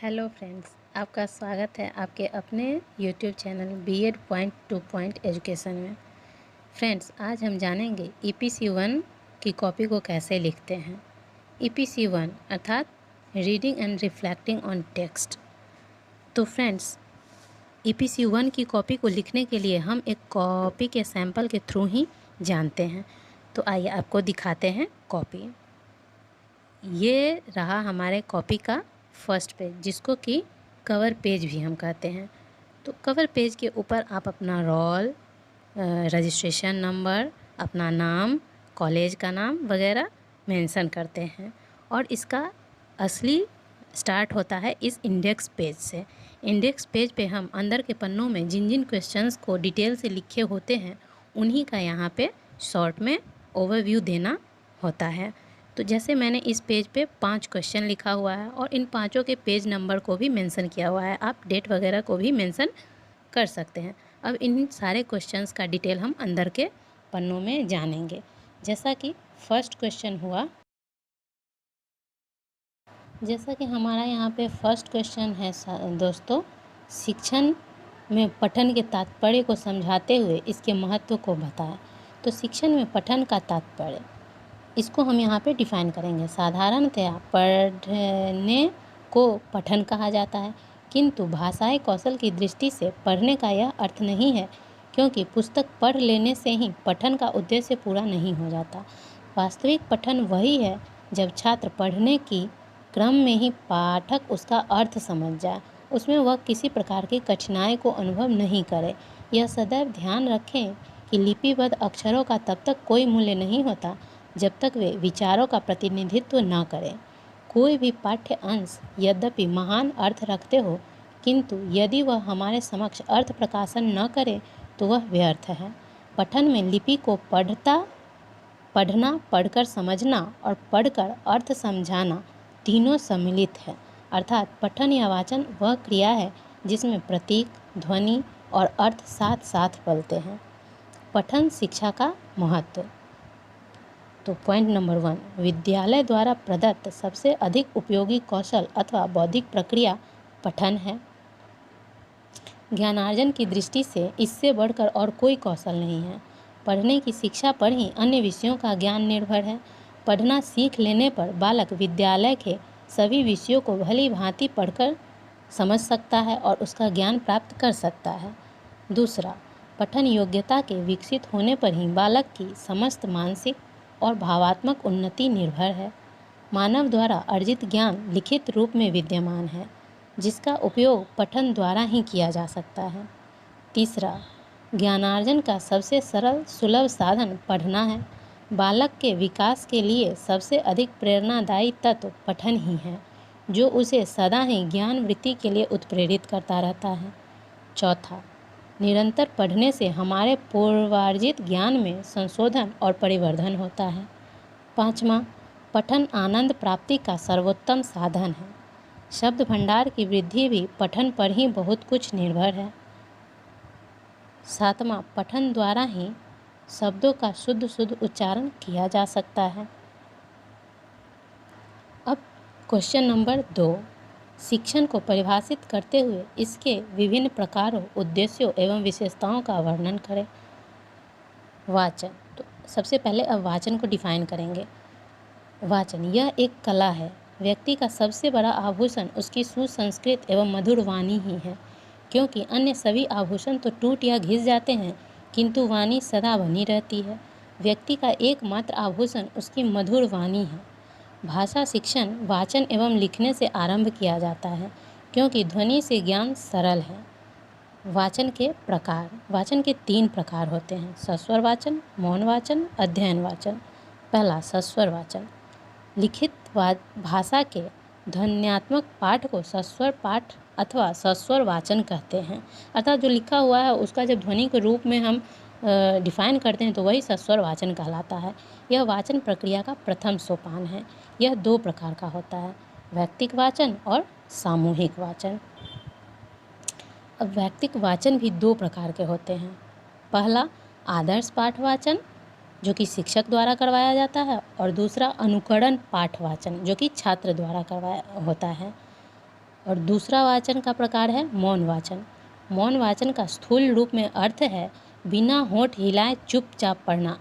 Hello friends, आपका स्वागत है आपके अपने YouTube channel BEd point to point education में। फ्रेंड्स, आज हम जानेंगे ईपीसी 1 की कॉपी को कैसे लिखते हैं। ईपीसी 1 अर्थात reading and reflecting on text. तो फ्रेंड्स, ईपीसी 1 की कॉपी को लिखने के लिए हम एक कॉपी के सैंपल के थ्रू ही जानते हैं। तो आइए आपको दिखाते हैं कॉपी। ये रहा हमारे कॉपी का फर्स्ट पेज, जिसको कि कवर पेज भी हम कहते हैं। तो कवर पेज के ऊपर आप अपना रोल, रजिस्ट्रेशन नंबर, अपना नाम, कॉलेज का नाम वगैरह मेंशन करते हैं। और इसका असली स्टार्ट होता है इस इंडेक्स पेज से। इंडेक्स पेज पे हम अंदर के पन्नों में जिन जिन क्वेश्चंस को डिटेल से लिखे होते हैं उन्हीं का यहाँ पे शॉर्ट में ओवरव्यू देना होता है। तो जैसे मैंने इस पेज पे 5 क्वेश्चन लिखा हुआ है और इन पाँचों के पेज नंबर को भी मेंशन किया हुआ है। आप डेट वगैरह को भी मेंशन कर सकते हैं। अब इन सारे क्वेश्चंस का डिटेल हम अंदर के पन्नों में जानेंगे। जैसा कि फर्स्ट क्वेश्चन हुआ, जैसा कि हमारा यहाँ पे फर्स्ट क्वेश्चन है दोस्तों, शिक्षण में पठन के तात्पर्य को समझाते हुए इसके महत्व को बताएं। तो शिक्षण में पठन का तात्पर्य, इसको हम यहाँ पे डिफ़ाइन करेंगे। साधारणतया पढ़ने को पठन कहा जाता है, किंतु भाषाई कौशल की दृष्टि से पढ़ने का यह अर्थ नहीं है, क्योंकि पुस्तक पढ़ लेने से ही पठन का उद्देश्य पूरा नहीं हो जाता। वास्तविक पठन वही है जब छात्र पढ़ने की क्रम में ही पाठक उसका अर्थ समझ जाए, उसमें वह किसी प्रकार की कठिनाई को अनुभव नहीं करे। यह सदैव ध्यान रखें कि लिपिबद्ध अक्षरों का तब तक कोई मूल्य नहीं होता जब तक वे विचारों का प्रतिनिधित्व न करें। कोई भी पाठ्य अंश यद्यपि महान अर्थ रखते हो, किंतु यदि वह हमारे समक्ष अर्थ प्रकाशन न करे तो वह व्यर्थ है। पठन में लिपि को पढ़ना, पढ़कर समझना और पढ़कर अर्थ समझाना तीनों सम्मिलित है। अर्थात पठन या वाचन वह क्रिया है जिसमें प्रतीक, ध्वनि और अर्थ साथ साथ पलते हैं। पठन शिक्षा का महत्व। तो पॉइंट नंबर 1, विद्यालय द्वारा प्रदत्त सबसे अधिक उपयोगी कौशल अथवा बौद्धिक प्रक्रिया पठन है। ज्ञानार्जन की दृष्टि से इससे बढ़कर और कोई कौशल नहीं है। पढ़ने की शिक्षा पर ही अन्य विषयों का ज्ञान निर्भर है। पढ़ना सीख लेने पर बालक विद्यालय के सभी विषयों को भली भांति पढ़कर समझ सकता है और उसका ज्ञान प्राप्त कर सकता है। दूसरा, पठन योग्यता के विकसित होने पर ही बालक की समस्त मानसिक और भावात्मक उन्नति निर्भर है। मानव द्वारा अर्जित ज्ञान लिखित रूप में विद्यमान है, जिसका उपयोग पठन द्वारा ही किया जा सकता है। तीसरा, ज्ञानार्जन का सबसे सरल सुलभ साधन पढ़ना है। बालक के विकास के लिए सबसे अधिक प्रेरणादायी तत्व पठन ही है, जो उसे सदा ही ज्ञान वृत्ति के लिए उत्प्रेरित करता रहता है। चौथा, निरंतर पढ़ने से हमारे पूर्वार्जित ज्ञान में संशोधन और परिवर्धन होता है। पाँचवां, पठन आनंद प्राप्ति का सर्वोत्तम साधन है। शब्द भंडार की वृद्धि भी पठन पर ही बहुत कुछ निर्भर है। सातवां, पठन द्वारा ही शब्दों का शुद्ध शुद्ध उच्चारण किया जा सकता है। अब क्वेश्चन नंबर 2, शिक्षण को परिभाषित करते हुए इसके विभिन्न प्रकारों, उद्देश्यों एवं विशेषताओं का वर्णन करें। वाचन। तो सबसे पहले अब वाचन को डिफाइन करेंगे। वाचन यह एक कला है। व्यक्ति का सबसे बड़ा आभूषण उसकी सुसंस्कृत एवं मधुर वाणी ही है, क्योंकि अन्य सभी आभूषण तो टूट या घिस जाते हैं, किंतु वाणी सदा बनी रहती है। व्यक्ति का एकमात्र आभूषण उसकी मधुर वाणी है। भाषा शिक्षण वाचन एवं लिखने से आरंभ किया जाता है, क्योंकि ध्वनि से ज्ञान सरल है। वाचन के प्रकार। वाचन के 3 प्रकार होते हैं: सस्वर वाचन, मौन वाचन, अध्ययन वाचन। पहला, सस्वर वाचन। लिखित भाषा के ध्वन्यात्मक पाठ को सस्वर पाठ अथवा सस्वर वाचन कहते हैं। अर्थात जो लिखा हुआ है उसका जब ध्वनि के रूप में हम डिफाइन करते हैं तो वही सस्वर वाचन कहलाता है। यह वाचन प्रक्रिया का प्रथम सोपान है। यह 2 प्रकार का होता है: वैयक्तिक वाचन और सामूहिक वाचन। अब वैयक्तिक वाचन भी 2 प्रकार के होते हैं। पहला, आदर्श पाठ वाचन, जो कि शिक्षक द्वारा करवाया जाता है, और दूसरा अनुकरण पाठ वाचन, जो कि छात्र द्वारा करवाया होता है। और दूसरा वाचन का प्रकार है मौन वाचन। मौन वाचन का स्थूल रूप में अर्थ है बिना होंठ हिलाए चुपचाप पढ़ना,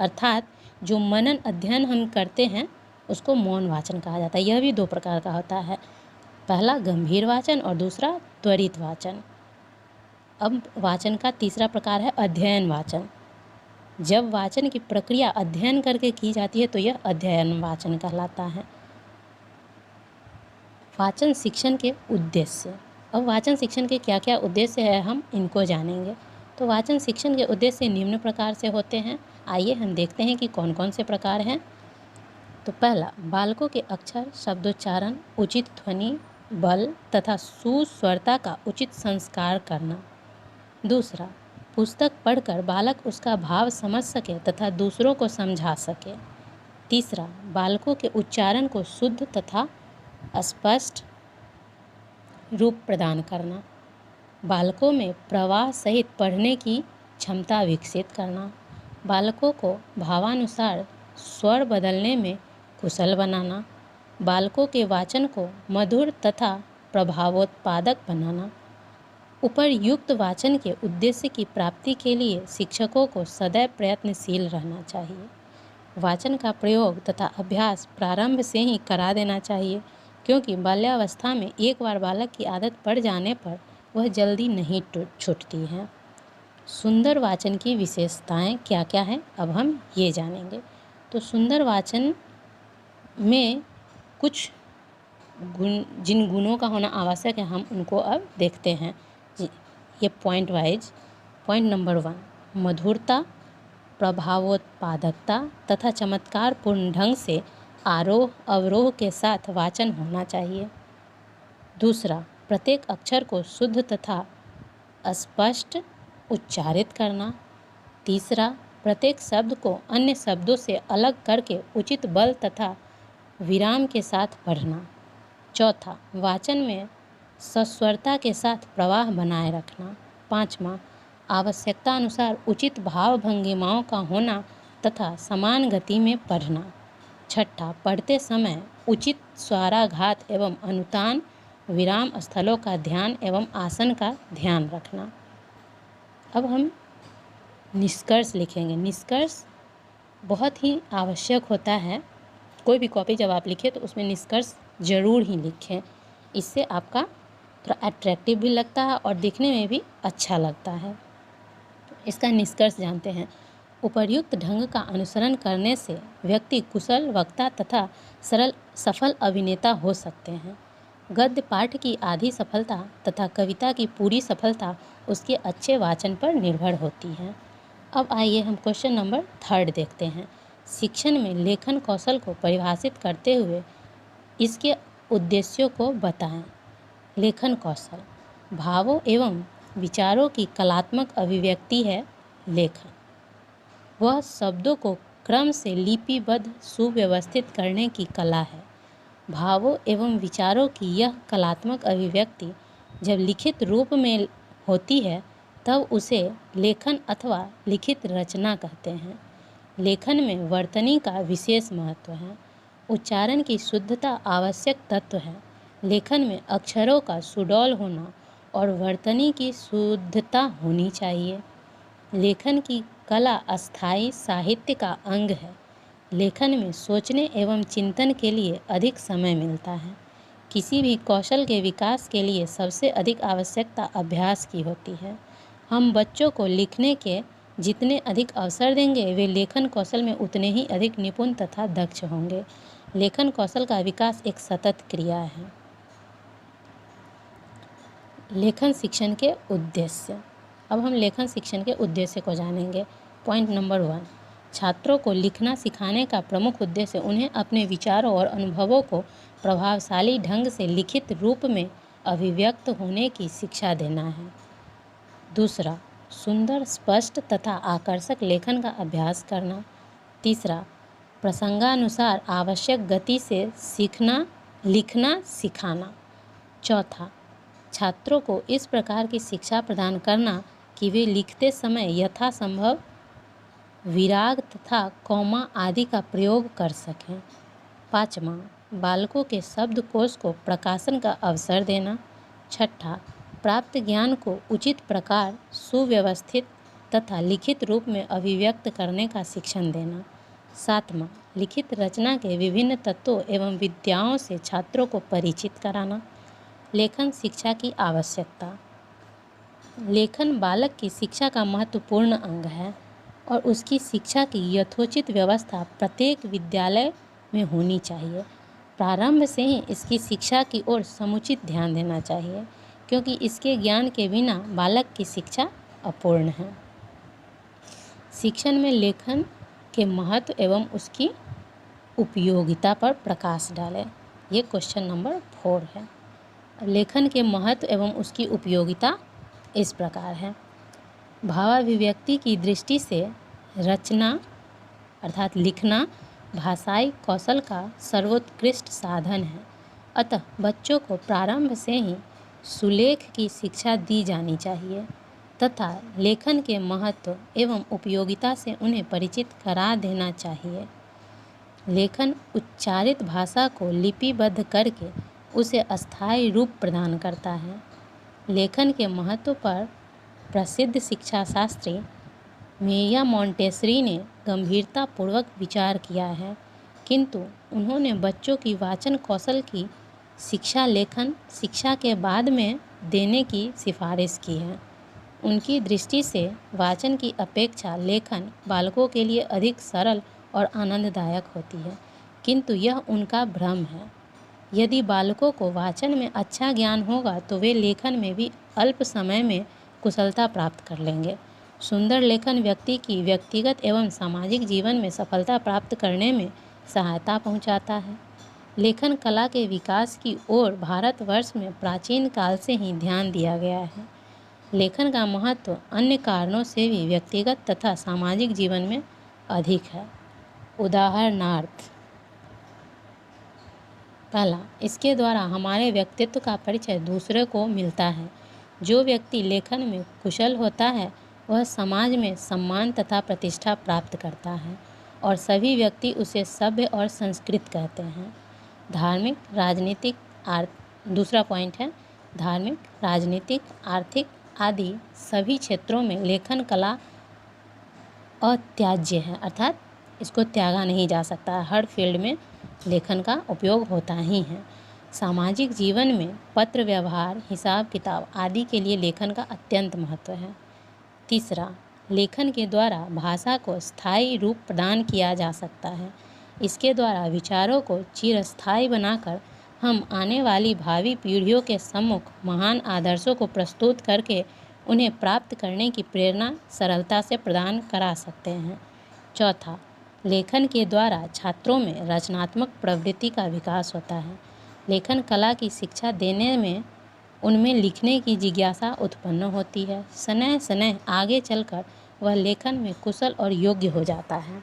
अर्थात जो मनन अध्ययन हम करते हैं उसको मौन वाचन कहा जाता है। यह भी दो प्रकार का होता है, पहला गंभीर वाचन और दूसरा त्वरित वाचन। अब वाचन का तीसरा प्रकार है अध्ययन वाचन। जब वाचन की प्रक्रिया अध्ययन करके की जाती है तो यह अध्ययन वाचन कहलाता है। वाचन शिक्षण के उद्देश्य। अब वाचन शिक्षण के क्या क्या उद्देश्य है हम इनको जानेंगे। तो वाचन शिक्षण के उद्देश्य निम्न प्रकार से होते हैं। आइए हम देखते हैं कि कौन कौन से प्रकार हैं। तो पहला, बालकों के अक्षर, शब्दोच्चारण, उचित ध्वनि बल तथा सुस्वरता का उचित संस्कार करना। दूसरा, पुस्तक पढ़कर बालक उसका भाव समझ सके तथा दूसरों को समझा सके। तीसरा, बालकों के उच्चारण को शुद्ध तथा स्पष्ट रूप प्रदान करना। बालकों में प्रवाह सहित पढ़ने की क्षमता विकसित करना। बालकों को भावानुसार स्वर बदलने में कुशल बनाना। बालकों के वाचन को मधुर तथा प्रभावोत्पादक बनाना। उपर्युक्त वाचन के उद्देश्य की प्राप्ति के लिए शिक्षकों को सदैव प्रयत्नशील रहना चाहिए। वाचन का प्रयोग तथा अभ्यास प्रारंभ से ही करा देना चाहिए, क्योंकि बाल्यावस्था में एक बार बालक की आदत पड़ जाने पर वह जल्दी नहीं छूटती है। सुंदर वाचन की विशेषताएं क्या क्या हैं अब हम ये जानेंगे। तो सुंदर वाचन में कुछ जिन गुणों का होना आवश्यक है हम उनको अब देखते हैं जी, ये पॉइंट वाइज। पॉइंट नंबर 1, मधुरता, प्रभावोत्पादकता तथा चमत्कारपूर्ण ढंग से आरोह अवरोह के साथ वाचन होना चाहिए। दूसरा, प्रत्येक अक्षर को शुद्ध तथा स्पष्ट उच्चारित करना। तीसरा, प्रत्येक शब्द को अन्य शब्दों से अलग करके उचित बल तथा विराम के साथ पढ़ना। चौथा, वाचन में सस्वरता के साथ प्रवाह बनाए रखना। पाँचवा, आवश्यकता अनुसार उचित भाव भंगिमाओं का होना तथा समान गति में पढ़ना। छठा, पढ़ते समय उचित स्वाराघात एवं अनुतान, विराम स्थलों का ध्यान एवं आसन का ध्यान रखना। अब हम निष्कर्ष लिखेंगे। निष्कर्ष बहुत ही आवश्यक होता है। कोई भी कॉपी जब आप लिखें तो उसमें निष्कर्ष ज़रूर ही लिखें। इससे आपका थोड़ा अट्रैक्टिव भी लगता है और दिखने में भी अच्छा लगता है। इसका निष्कर्ष जानते हैं। उपर्युक्त ढंग का अनुसरण करने से व्यक्ति कुशल वक्ता तथा सफल अभिनेता हो सकते हैं। गद्य पाठ की आधी सफलता तथा कविता की पूरी सफलता उसके अच्छे वाचन पर निर्भर होती है। अब आइए हम क्वेश्चन नंबर 3 देखते हैं। शिक्षण में लेखन कौशल को परिभाषित करते हुए इसके उद्देश्यों को बताएं। लेखन कौशल, भावों एवं विचारों की कलात्मक अभिव्यक्ति है लेखन। वह शब्दों को क्रम से लिपिबद्ध सुव्यवस्थित करने की कला है। भावों एवं विचारों की यह कलात्मक अभिव्यक्ति जब लिखित रूप में होती है तब उसे लेखन अथवा लिखित रचना कहते हैं। लेखन में वर्तनी का विशेष महत्व है। उच्चारण की शुद्धता आवश्यक तत्व है। लेखन में अक्षरों का सुडौल होना और वर्तनी की शुद्धता होनी चाहिए। लेखन की कला अस्थायी साहित्य का अंग है। लेखन में सोचने एवं चिंतन के लिए अधिक समय मिलता है। किसी भी कौशल के विकास के लिए सबसे अधिक आवश्यकता अभ्यास की होती है। हम बच्चों को लिखने के जितने अधिक अवसर देंगे वे लेखन कौशल में उतने ही अधिक निपुण तथा दक्ष होंगे। लेखन कौशल का विकास एक सतत क्रिया है। लेखन शिक्षण के उद्देश्य। अब हम लेखन शिक्षण के उद्देश्य को जानेंगे। पॉइंट नंबर 1, छात्रों को लिखना सिखाने का प्रमुख उद्देश्य उन्हें अपने विचारों और अनुभवों को प्रभावशाली ढंग से लिखित रूप में अभिव्यक्त होने की शिक्षा देना है। दूसरा, सुंदर, स्पष्ट तथा आकर्षक लेखन का अभ्यास करना। तीसरा, प्रसंगानुसार आवश्यक गति से लिखना सिखाना। चौथा, छात्रों को इस प्रकार की शिक्षा प्रदान करना कि वे लिखते समय यथासंभव विराग तथा कॉमा आदि का प्रयोग कर सकें। पाँचवां, बालकों के शब्दकोश को प्रकाशन का अवसर देना। छठा, प्राप्त ज्ञान को उचित प्रकार सुव्यवस्थित तथा लिखित रूप में अभिव्यक्त करने का शिक्षण देना। सातवां, लिखित रचना के विभिन्न तत्वों एवं विद्याओं से छात्रों को परिचित कराना। लेखन शिक्षा की आवश्यकता। लेखन बालक की शिक्षा का महत्वपूर्ण अंग है और उसकी शिक्षा की यथोचित व्यवस्था प्रत्येक विद्यालय में होनी चाहिए। प्रारंभ से ही इसकी शिक्षा की ओर समुचित ध्यान देना चाहिए, क्योंकि इसके ज्ञान के बिना बालक की शिक्षा अपूर्ण है। शिक्षण में लेखन के महत्व एवं उसकी उपयोगिता पर प्रकाश डालें। ये क्वेश्चन नंबर 4 है। लेखन के महत्व एवं उसकी उपयोगिता इस प्रकार है। भावाभिव्यक्ति की दृष्टि से रचना अर्थात लिखना भाषाई कौशल का सर्वोत्कृष्ट साधन है। अतः बच्चों को प्रारंभ से ही सुलेख की शिक्षा दी जानी चाहिए तथा लेखन के महत्व एवं उपयोगिता से उन्हें परिचित करा देना चाहिए। लेखन उच्चारित भाषा को लिपिबद्ध करके उसे अस्थायी रूप प्रदान करता है। लेखन के महत्व पर प्रसिद्ध शिक्षाशास्त्री मेया मॉन्टेसरी ने गंभीरतापूर्वक विचार किया है, किंतु उन्होंने बच्चों की वाचन कौशल की शिक्षा लेखन शिक्षा के बाद में देने की सिफारिश की है। उनकी दृष्टि से वाचन की अपेक्षा लेखन बालकों के लिए अधिक सरल और आनंददायक होती है, किंतु यह उनका भ्रम है। यदि बालकों को वाचन में अच्छा ज्ञान होगा तो वे लेखन में भी अल्प समय में कुशलता प्राप्त कर लेंगे। सुंदर लेखन व्यक्ति की व्यक्तिगत एवं सामाजिक जीवन में सफलता प्राप्त करने में सहायता पहुंचाता है। लेखन कला के विकास की ओर भारतवर्ष में प्राचीन काल से ही ध्यान दिया गया है। लेखन का महत्व अन्य कारणों से भी व्यक्तिगत तथा सामाजिक जीवन में अधिक है। उदाहरणार्थ, पहला, इसके द्वारा हमारे व्यक्तित्व का परिचय दूसरे को मिलता है। जो व्यक्ति लेखन में कुशल होता है वह समाज में सम्मान तथा प्रतिष्ठा प्राप्त करता है और सभी व्यक्ति उसे सभ्य और संस्कृत कहते हैं। धार्मिक, राजनीतिक, दूसरा पॉइंट है धार्मिक, राजनीतिक, आर्थिक आदि सभी क्षेत्रों में लेखन कला अत्याज्य है, अर्थात इसको त्यागा नहीं जा सकता। हर फील्ड में लेखन का उपयोग होता ही है। सामाजिक जीवन में पत्र व्यवहार, हिसाब किताब आदि के लिए लेखन का अत्यंत महत्व है। तीसरा, लेखन के द्वारा भाषा को स्थायी रूप प्रदान किया जा सकता है। इसके द्वारा विचारों को चिरस्थायी बनाकर हम आने वाली भावी पीढ़ियों के सम्मुख महान आदर्शों को प्रस्तुत करके उन्हें प्राप्त करने की प्रेरणा सरलता से प्रदान करा सकते हैं। चौथा, लेखन के द्वारा छात्रों में रचनात्मक प्रवृत्ति का विकास होता है। लेखन कला की शिक्षा देने में उनमें लिखने की जिज्ञासा उत्पन्न होती है। सनह सनह आगे चलकर वह लेखन में कुशल और योग्य हो जाता है।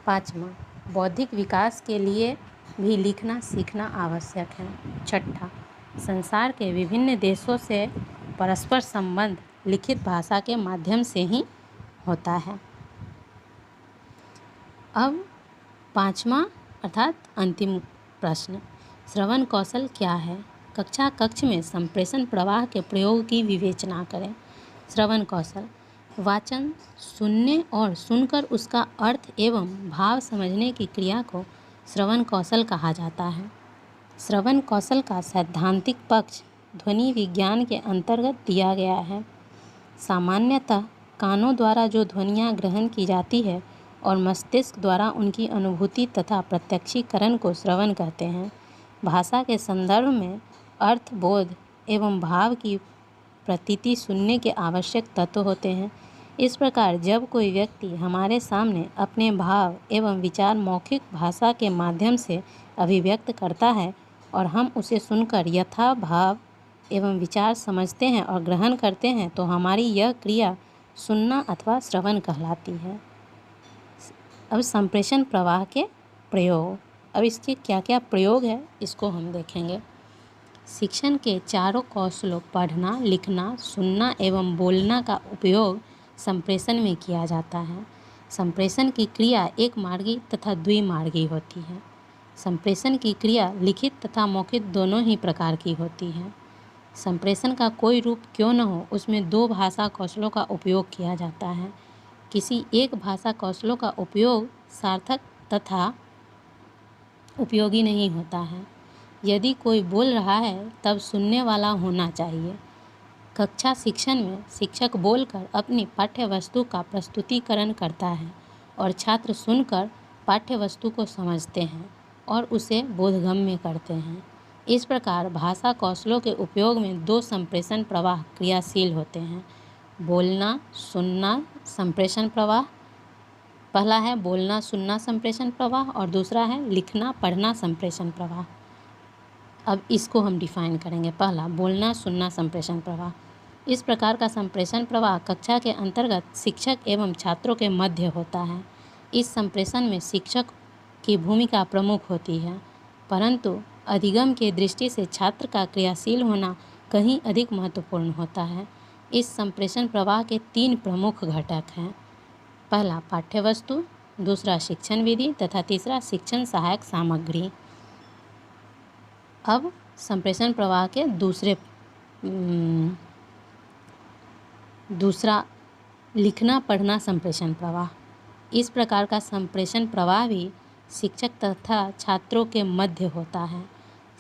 पाँचवां, बौद्धिक विकास के लिए भी लिखना सीखना आवश्यक है। छठा, संसार के विभिन्न देशों से परस्पर संबंध लिखित भाषा के माध्यम से ही होता है। अब पाँचवां अर्थात अंतिम प्रश्न, श्रवण कौशल क्या है? कक्ष में संप्रेषण प्रवाह के प्रयोग की विवेचना करें। श्रवण कौशल, वाचन, सुनने और सुनकर उसका अर्थ एवं भाव समझने की क्रिया को श्रवण कौशल कहा जाता है। श्रवण कौशल का सैद्धांतिक पक्ष ध्वनि विज्ञान के अंतर्गत दिया गया है। सामान्यतः कानों द्वारा जो ध्वनियाँ ग्रहण की जाती है और मस्तिष्क द्वारा उनकी अनुभूति तथा प्रत्यक्षीकरण को श्रवण कहते हैं। भाषा के संदर्भ में अर्थ, बोध एवं भाव की प्रतीति सुनने के आवश्यक तत्व होते हैं। इस प्रकार जब कोई व्यक्ति हमारे सामने अपने भाव एवं विचार मौखिक भाषा के माध्यम से अभिव्यक्त करता है और हम उसे सुनकर यथा भाव एवं विचार समझते हैं और ग्रहण करते हैं तो हमारी यह क्रिया सुनना अथवा श्रवण कहलाती है। अब संप्रेषण प्रवाह के प्रयोग, अब इसके क्या क्या प्रयोग है इसको हम देखेंगे। शिक्षण के चारों कौशलों पढ़ना, लिखना, सुनना एवं बोलना का उपयोग संप्रेषण में किया जाता है। संप्रेषण की क्रिया एक मार्गी तथा द्विमार्गी होती है। संप्रेषण की क्रिया लिखित तथा मौखिक दोनों ही प्रकार की होती है। संप्रेषण का कोई रूप क्यों न हो, उसमें 2 भाषा कौशलों का उपयोग किया जाता है। किसी एक भाषा कौशलों का उपयोग सार्थक तथा उपयोगी नहीं होता है। यदि कोई बोल रहा है तब सुनने वाला होना चाहिए। कक्षा शिक्षण में शिक्षक बोलकर अपनी पाठ्य वस्तु का प्रस्तुतिकरण करता है और छात्र सुनकर पाठ्य वस्तु को समझते हैं और उसे बोधगम्य करते हैं। इस प्रकार भाषा कौशलों के उपयोग में 2 संप्रेषण प्रवाह क्रियाशील होते हैं। बोलना सुनना संप्रेषण प्रवाह, पहला है बोलना सुनना संप्रेषण प्रवाह और दूसरा है लिखना पढ़ना संप्रेषण प्रवाह। अब इसको हम डिफाइन करेंगे। पहला, बोलना सुनना संप्रेषण प्रवाह। इस प्रकार का संप्रेषण प्रवाह कक्षा के अंतर्गत शिक्षक एवं छात्रों के मध्य होता है। इस संप्रेषण में शिक्षक की भूमिका प्रमुख होती है, परंतु अधिगम की दृष्टि से छात्र का क्रियाशील होना कहीं अधिक महत्वपूर्ण होता है। इस संप्रेषण प्रवाह के 3 प्रमुख घटक हैं। पहला पाठ्यवस्तु, दूसरा शिक्षण विधि तथा तीसरा शिक्षण सहायक सामग्री। अब संप्रेषण प्रवाह के दूसरा लिखना पढ़ना संप्रेषण प्रवाह। इस प्रकार का संप्रेषण प्रवाह भी शिक्षक तथा छात्रों के मध्य होता है।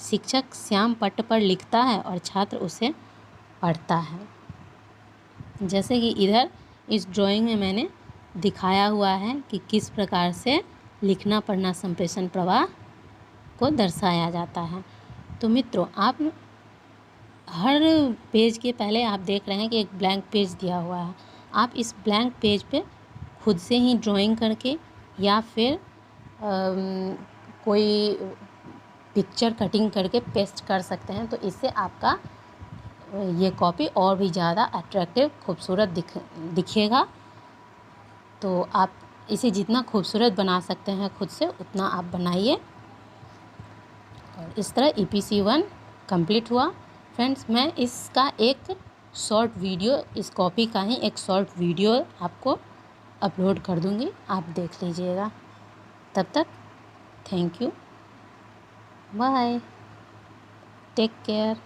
शिक्षक श्याम पट्ट पर लिखता है और छात्र उसे पढ़ता है। जैसे कि इधर इस ड्राइंग में मैंने दिखाया हुआ है कि किस प्रकार से लिखना पढ़ना संप्रेषण प्रवाह को दर्शाया जाता है। तो मित्रों, आप हर पेज के पहले आप देख रहे हैं कि एक ब्लैंक पेज दिया हुआ है। आप इस ब्लैंक पेज पे खुद से ही ड्राइंग करके या फिर कोई पिक्चर कटिंग करके पेस्ट कर सकते हैं। तो इससे आपका ये कॉपी और भी ज़्यादा अट्रैक्टिव खूबसूरत दिखेगा। तो आप इसे जितना खूबसूरत बना सकते हैं खुद से, उतना आप बनाइए। और इस तरह EPC 1 कंप्लीट हुआ। फ्रेंड्स, मैं इसका एक शॉर्ट वीडियो, इस कॉपी का ही एक शॉर्ट वीडियो आपको अपलोड कर दूंगी, आप देख लीजिएगा। तब तक thank you, bye, take care.